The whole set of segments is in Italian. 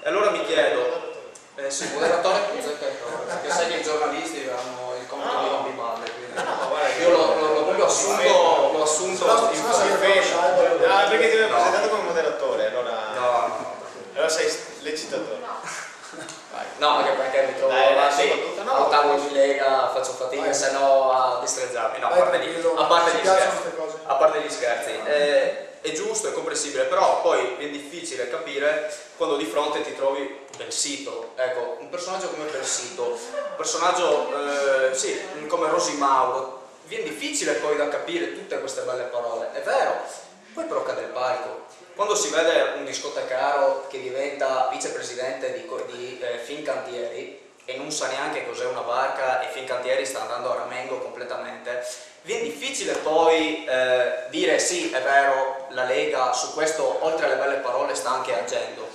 E allora mi chiedo, sì, moderatore perché sai che i giornalisti hanno il compito di rompiballe, quindi io l'ho proprio assunto perché ti avevo presentato come moderatore, allora no. allora sei l'eccitatore. No, anche perché mi trovo avanti al tavolo di Lega, faccio fatica se no a distrezzarmi. No, a parte gli scherzi. È giusto, è comprensibile, però poi è difficile capire quando di fronte ti trovi Belsito. Ecco, un personaggio come Belsito, un personaggio sì, come Rosi Mauro, viene difficile poi da capire tutte queste belle parole, è vero, poi però cade il palco. Quando si vede un discotecaro che diventa vicepresidente di Fincantieri e non sa neanche cos'è una barca e Fincantieri sta andando a ramengo completamente, viene difficile poi dire sì, è vero, la Lega su questo, oltre alle belle parole, sta anche agendo.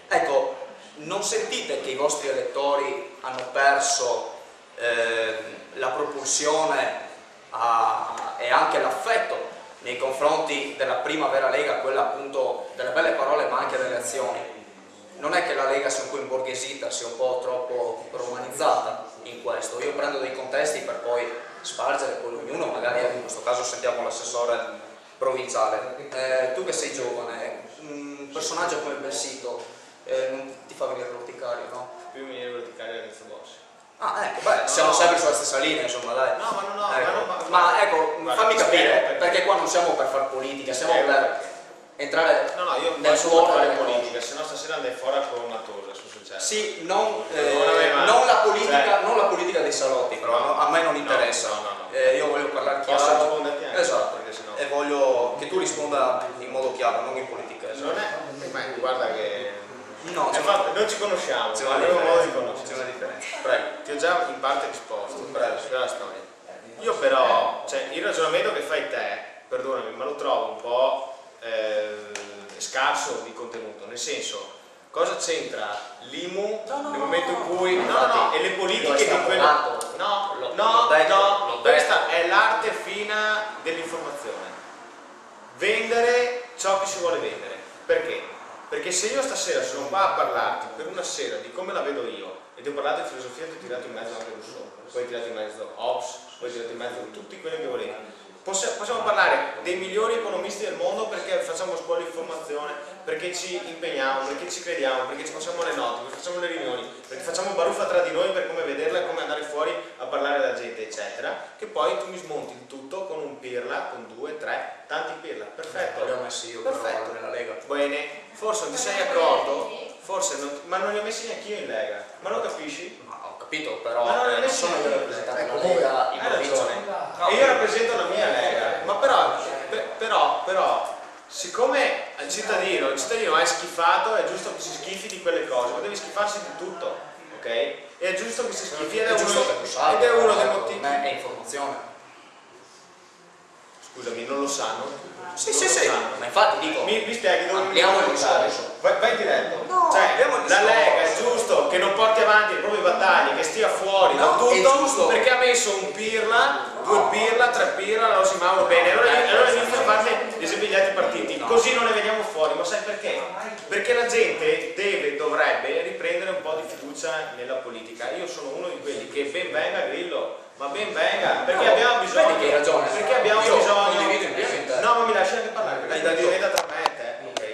Ecco, non sentite che i vostri elettori hanno perso la propulsione e anche l'affetto nei confronti della prima vera Lega, quella appunto delle belle parole ma anche delle azioni? Non è che la Lega sia un po' imborghesita, sia un po' troppo romanizzata in questo? Io prendo dei contesti per poi spargere, poi ognuno, magari in questo caso sentiamo l'assessore provinciale. Tu che sei giovane, un personaggio come Belsito non ti fa venire l'orticario, no? Più mi viene l'orticario all'inizio Bossi. Ah, ecco, beh, siamo sempre sulla stessa linea, insomma, dai. No, ma ecco, fammi capire, perché qua non siamo per far politica, siamo per entrare io nel posso cuore fare delle politica, se no stasera andai fuori con una tosa sul successo. Sì, non la politica dei salotti, però a me non interessa. Io voglio parlare chiaro. Posso risponderti anche? Esatto, perché sennò... e voglio che tu risponda in modo chiaro, non in politica. Non è, ma guarda che... No, non ci conosciamo, c'è una differenza. Prego. Ti ho già in parte risposto, Prego. sulla storia. Io però, cioè, il ragionamento che fai te, perdonami, ma lo trovo un po' scarso di contenuto, nel senso, cosa c'entra l'IMU nel momento in cui... e le politiche di quello... Questa è l'arte fina dell'informazione. Vendere ciò che si vuole vendere. Perché? Perché se io stasera sono qua a parlarti per una sera di come la vedo io, e ti ho parlato di filosofia, ti ho tirato in mezzo anche Rousseau, poi hai tirato in mezzo Hobbes, poi hai tirato in mezzo tutti quelli che volevi. Possiamo parlare dei migliori economisti del mondo perché facciamo scuole di formazione, perché ci impegniamo, perché ci crediamo, perché ci facciamo le note, perché facciamo le riunioni, perché facciamo baruffa tra di noi per come vederla e come andare fuori a parlare alla gente, eccetera, che poi tu mi smonti il tutto con un pirla, con 2, 3, tanti pirla. Perfetto. Li ho messi io, perfetto, però, nella Lega. Bene, forse non ti sei accorto, ma non li ho messi neanche io in Lega, ma lo capisci? Ho capito, però non sono io rappresentante della Lega in provincia. E io rappresento la mia Lega, ma però siccome il cittadino è schifato, è giusto che si schifi di quelle cose, ma devi schifarsi di tutto, ok? E è giusto che si schifi ed è uno dei motivi. È informazione. Scusami, non lo sanno? Sì, ma infatti dico, mi spieghi dove ampliamo il discorso. Vai diretto. No, cioè, la Lega è giusto che non porti avanti le proprie battaglie, che stia fuori da tutto, perché ha messo un pirla, 2 pirla, 3 pirla, la Rosi Mauro, bene, allora inizia a fare gli esempi degli altri partiti, così non ne vediamo fuori, ma sai perché? Perché la gente dovrebbe riprendere un po' di fiducia nella politica. Io sono uno di quelli che ben venga Grillo, ma ben venga, perché abbiamo bisogno. Vedi che hai ragione. Perché abbiamo bisogno. Condivido in pieno. No, ma mi lasci anche parlare, perché Hai detto diventa tra me e te.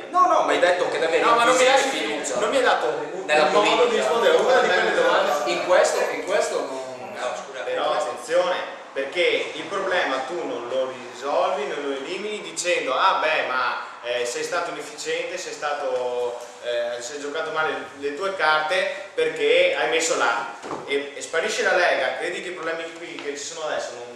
No, ma hai detto che deve No, ma non mi lasci fiducia. Non mi hai dato nella un modo di politica. rispondere a una di quelle domande. In questo non. No, scusa, però attenzione, perché il problema tu non lo risolvi, non lo elimini dicendo ah beh, ma sei stato inefficiente, sei giocato male le tue carte perché hai messo là e sparisce la Lega. Credi che i problemi qui che ci sono adesso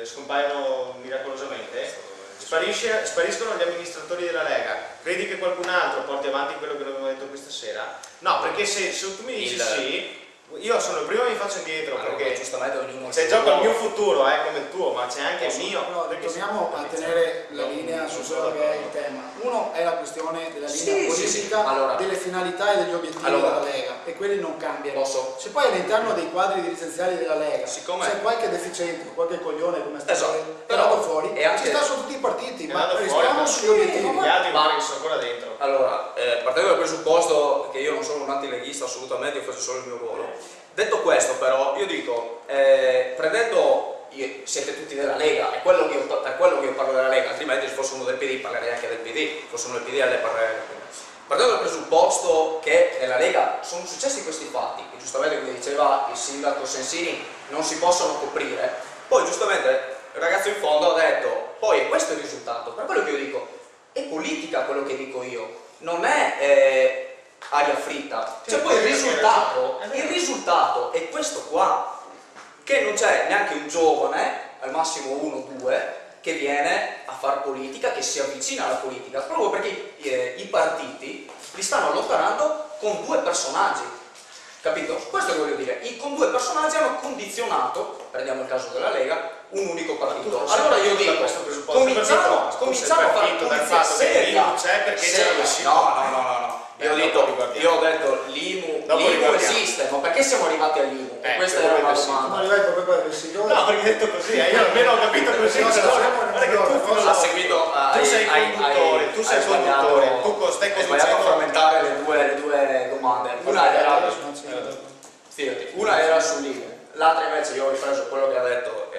scompaiono miracolosamente? Spariscono gli amministratori della Lega. Credi che qualcun altro porti avanti quello che noi abbiamo detto questa sera? No, perché se tu mi dici sì, io sono il primo che mi faccio indietro, perché giustamente ognuno c'è già il mio futuro, come il tuo, ma c'è anche il mio. No, torniamo a tenere la linea su quello che è il tema. Uno è la questione della linea politica, Allora, delle finalità e degli obiettivi della Lega, e quelli non cambiano. Se poi all'interno dei quadri dirigenziali della Lega c'è qualche deficiente, qualche coglione come sta tirato fuori, ci sta su tutti i partiti, ma restiamo sugli obiettivi. Gli altri che sono ancora dentro. Allora, partendo dal presupposto che io non sono un antileghista assolutamente, io faccio solo il mio ruolo. Detto questo, però, io dico, prendendo, siete tutti della Lega, è per quello che io parlo della Lega, altrimenti se fosse uno del PD parlerei anche del PD, se fosse uno del PD lei parlerei del PD. Partendo dal presupposto che nella Lega sono successi questi fatti, che giustamente come diceva il sindaco Sensini non si possono coprire, poi giustamente il ragazzo in fondo ha detto, poi questo è il risultato, per quello che io dico, è politica quello che dico io, non è aria fritta, cioè poi il risultato è questo qua, che non c'è neanche un giovane, al massimo uno o due, che viene a fare politica, che si avvicina alla politica, proprio perché i partiti li stanno allontanando con due personaggi, capito? Questo che voglio dire, con due personaggi hanno condizionato, prendiamo il caso della Lega, un unico partito. Allora io dico, cominciamo a fare pulizia seria. C'è perché c'è No. Io ho detto l'IMU esiste, ma perché siamo arrivati all'IMU? E questa era una Siamo domanda. arrivati proprio per il signore. No, perché hai detto così, io almeno ho capito così. Guarda che tu Ha seguito, tu sei conduttore, tu stai hai sbagliato a frammentare le due domande. Una era sull'IMU, l'altra invece io ho ripreso quello che ha detto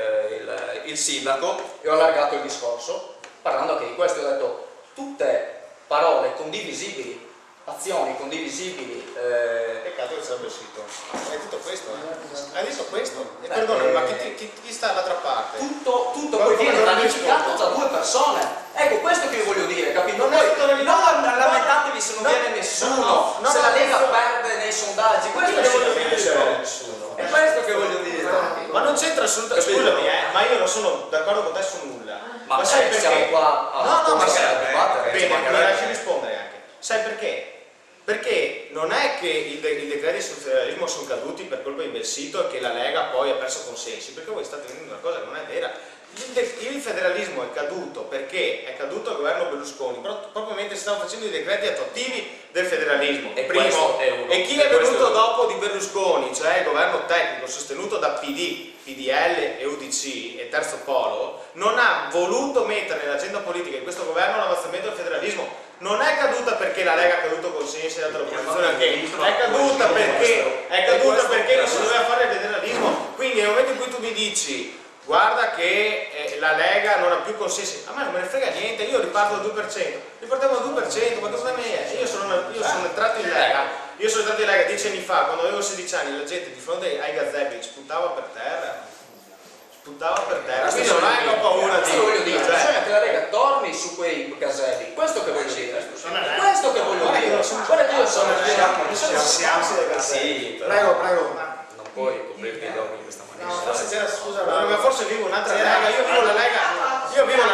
il sindaco e ho allargato il discorso, parlando anche di questo, ho detto tutte parole condivisibili, azioni condivisibili. Peccato che sia vestito. Hai detto questo? Hai detto questo? Perdona, ma chi sta dall'altra parte? Tutto poi viene pianificato da due persone. Ecco, questo che io voglio dire, capito? Non lamentatevi se non viene nessuno, se la Lega perde nei sondaggi, questo che voglio dire. È questo che voglio dire. Ma non c'entra assolutamente. Scusami, ma io non sono d'accordo con te su nulla. Ma sai perché? Siamo qua a dibattere. Bene, mi lasci rispondere anche. Sai perché? Perché non è che i decreti sul federalismo sono caduti per colpa di Belsito e che la Lega poi ha perso consensi, perché voi state dicendo una cosa che non è vera. Il federalismo è caduto perché è caduto il governo Berlusconi, però propriamente stavano facendo i decreti attuativi del federalismo. E primo e chi è venuto dopo di Berlusconi, cioè il governo tecnico sostenuto da PD, PDL e UDC e Terzo Polo, non ha voluto mettere nell'agenda politica di questo governo l'avanzamento del federalismo. Non è caduta perché la Lega ha caduto consensi e ha dato l'opposizione anche, è caduta perché non si doveva fare il federalismo. Quindi nel momento in cui tu mi dici guarda che la Lega non ha più consensi, a me non me ne frega niente, io riparto dal 2%, ripartiamo dal 2%, ma che problema è? Io sono entrato in Lega 10 anni fa, quando avevo 16 anni, la gente di fronte ai gazebi sputava per terra. Quindi non hai paura di... voglio dire, bisogna che la Lega torni su quei gazebi, questo che voglio dire. Questo che voglio dire. Guarda che io sono siamo dei gazebi. Prego. Non puoi coprirti i dogmi di questa maniera. Forse c'era, scusa, ma forse vivo un'altra Lega, io vivo la